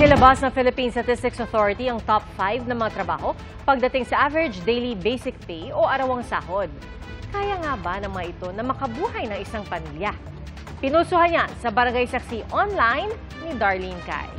Inilabas ng Philippine Statistics Authority ang top 5 ng mga trabaho pagdating sa average daily basic pay o arawang sahod. Kaya nga ba ng mga ito na makabuhay ng isang pamilya? Pinusuhan niya sa Barangay Saksi Online ni Darlene Kai.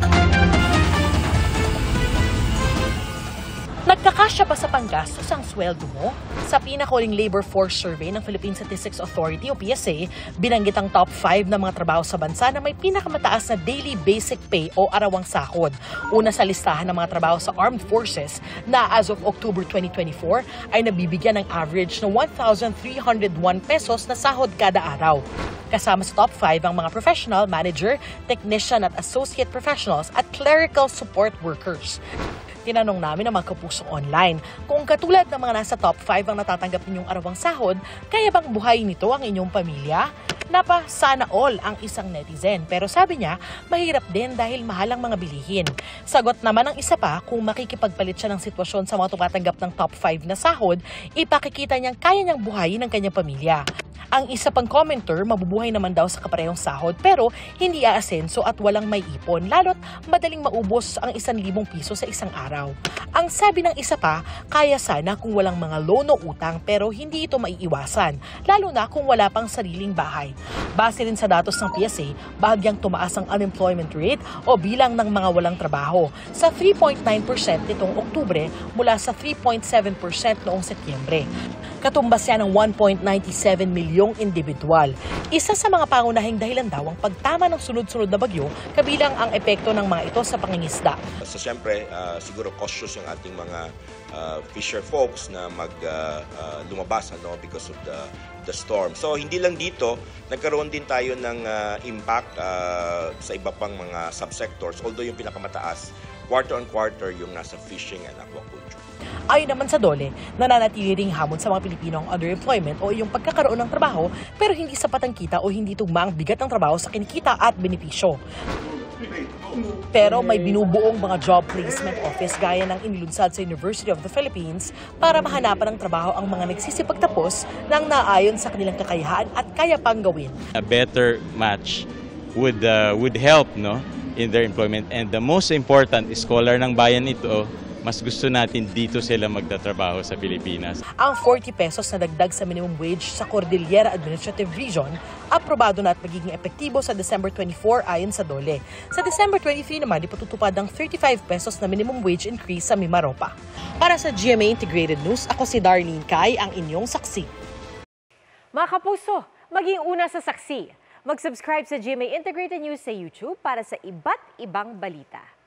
Nagkakasya ba sa panggastos ang sweldo mo? Sa pinakahuling Labor Force Survey ng Philippine Statistics Authority o PSA, binanggit ang top 5 ng mga trabaho sa bansa na may pinakamataas na daily basic pay o arawang sahod. Una sa listahan ng mga trabaho sa Armed Forces na as of October 2024 ay nabibigyan ng average na 1,301 pesos na sahod kada araw. Kasama sa top 5 ang mga professional, manager, technician at associate professionals at clerical support workers. Tinanong namin ang mga kapusong online kung katulad ng mga nasa top 5 ang natatanggap ninyong arawang sahod, kaya bang buhay nito ang inyong pamilya? Napa, sana all ang isang netizen. Pero sabi niya, mahirap din dahil mahal ang mga bilihin. Sagot naman ng isa pa, kung makikipagpalit siya ng sitwasyon sa mga tumatanggap ng top 5 na sahod, ipakikita niyang kaya niyang buhayin ang kanyang pamilya. Ang isa pang commenter, mabubuhay naman daw sa kaparehong sahod pero hindi aasenso at walang may ipon, lalo't madaling maubos ang 1,000 piso sa isang araw. Ang sabi ng isa pa, kaya sana kung walang mga loan o utang pero hindi ito maiiwasan, lalo na kung wala pang sariling bahay. Base rin sa datos ng PSA, bahagyang tumaas ang unemployment rate o bilang ng mga walang trabaho sa 3.9% nitong Oktubre mula sa 3.7% noong Setyembre. Katumbas yan ng 1.97 milyong individual. Isa sa mga pangunahing dahilan daw ang pagtama ng sunod-sunod na bagyo, kabilang ang epekto ng mga ito sa pangingisda. So siyempre, siguro cautious yung ating mga fisher folks na lumabas because of the storm. So hindi lang dito, nagkaroon din tayo ng impact sa iba pang mga subsectors, although yung pinakamataas, quarter on quarter yung nasa fishing and aquaculture. Ayon naman sa DOLE, nananatili ring hamon sa mga Pilipino ang underemployment o yung pagkakaroon ng trabaho pero hindi sapat ang kita o hindi tugma ang bigat ng trabaho sa kinikita at benepisyo. Pero may binubuong mga job placement office gaya ng inilunsad sa University of the Philippines para mahanapan ng trabaho ang mga nagsisipagtapos ng naayon sa kanilang kakayahan at kaya pang gawin. A better match would help in their employment, and the most important, scholar ng bayan ito, mas gusto natin dito sila magtatrabaho sa Pilipinas. Ang 40 pesos na dagdag sa minimum wage sa Cordillera Administrative Region, aprobado na at magiging epektibo sa December 24 ayon sa DOLE. Sa December 23 naman, ipatutupad ang 35 pesos na minimum wage increase sa Mimaropa. Para sa GMA Integrated News, ako si Darlene Kai, ang inyong saksi. Mga kapuso, maging una sa saksi. Mag-subscribe sa GMA Integrated News sa YouTube para sa iba't ibang balita.